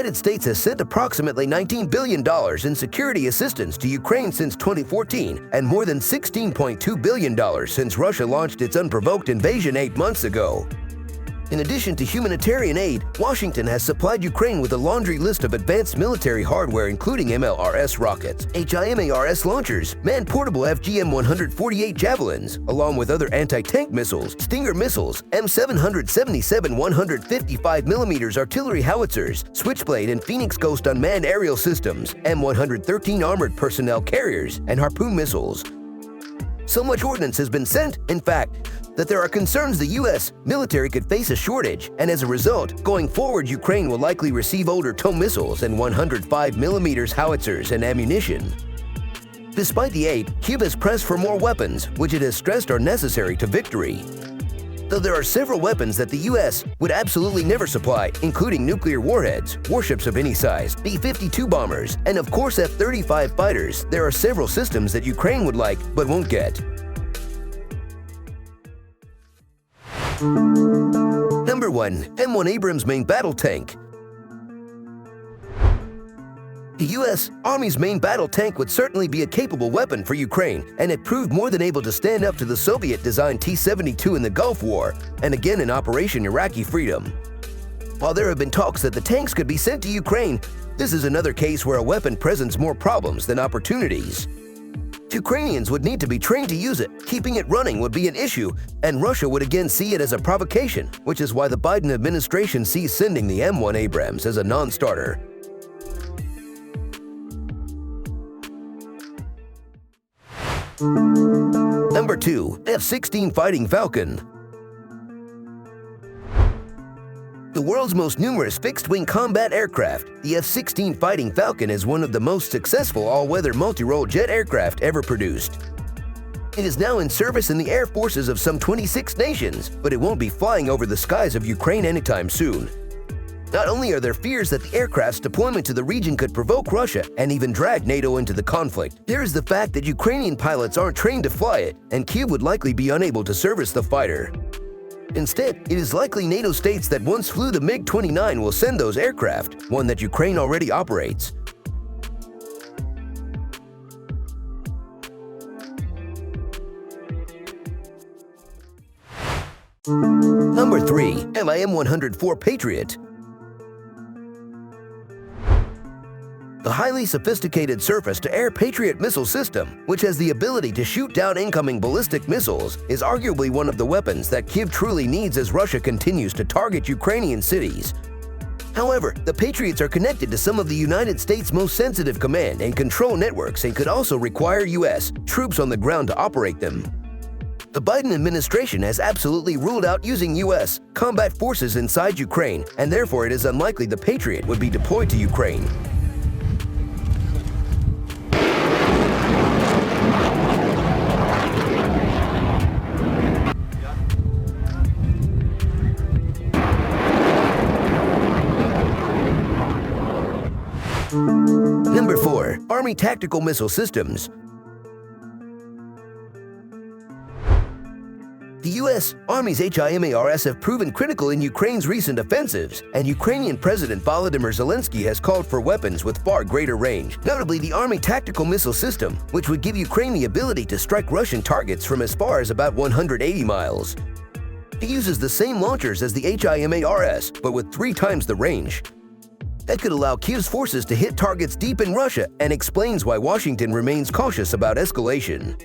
United States has sent approximately $19 billion in security assistance to Ukraine since 2014 and more than $16.2 billion since Russia launched its unprovoked invasion 8 months ago. In addition to humanitarian aid, Washington has supplied Ukraine with a laundry list of advanced military hardware including MLRS rockets, HIMARS launchers, man-portable FGM-148 javelins, along with other anti-tank missiles, Stinger missiles, M777 155mm artillery howitzers, Switchblade and Phoenix Ghost unmanned aerial systems, M113 armored personnel carriers, and Harpoon missiles. So much ordnance has been sent, in fact, that there are concerns the U.S. military could face a shortage, and as a result, going forward, Ukraine will likely receive older TOW missiles and 105mm howitzers and ammunition. Despite the aid, Kyiv has pressed for more weapons, which it has stressed are necessary to victory. Though there are several weapons that the U.S. would absolutely never supply, including nuclear warheads, warships of any size, B-52 bombers, and of course F-35 fighters, there are several systems that Ukraine would like but won't get. Number 1. M1 Abrams main battle tank. The U.S. Army's main battle tank would certainly be a capable weapon for Ukraine, and it proved more than able to stand up to the Soviet-designed T-72 in the Gulf War, and again in Operation Iraqi Freedom. While there have been talks that the tanks could be sent to Ukraine, this is another case where a weapon presents more problems than opportunities. Ukrainians would need to be trained to use it, keeping it running would be an issue, and Russia would again see it as a provocation, which is why the Biden administration sees sending the M1 Abrams as a non-starter. Number 2. F16 Fighting Falcon. The world's most numerous fixed-wing combat aircraft, the F-16 Fighting Falcon is one of the most successful all-weather multi-role jet aircraft ever produced. It is now in service in the air forces of some 26 nations, but it won't be flying over the skies of Ukraine anytime soon. Not only are there fears that the aircraft's deployment to the region could provoke Russia and even drag NATO into the conflict, there is the fact that Ukrainian pilots aren't trained to fly it, and Kyiv would likely be unable to service the fighter. Instead, it is likely NATO states that once flew the MiG-29 will send those aircraft, one that Ukraine already operates. Number 3. MIM-104 Patriot. The highly sophisticated surface-to-air Patriot missile system, which has the ability to shoot down incoming ballistic missiles, is arguably one of the weapons that Kyiv truly needs as Russia continues to target Ukrainian cities. However, the Patriots are connected to some of the United States' most sensitive command and control networks and could also require U.S. troops on the ground to operate them. The Biden administration has absolutely ruled out using U.S. combat forces inside Ukraine, and therefore it is unlikely the Patriot would be deployed to Ukraine. Number 4. Army Tactical Missile Systems. The U.S. Army's HIMARS have proven critical in Ukraine's recent offensives, and Ukrainian President Volodymyr Zelensky has called for weapons with far greater range, notably the Army Tactical Missile System, which would give Ukraine the ability to strike Russian targets from as far as about 180 miles. It uses the same launchers as the HIMARS, but with 3 times the range. That could allow Kyiv's forces to hit targets deep in Russia and explains why Washington remains cautious about escalation.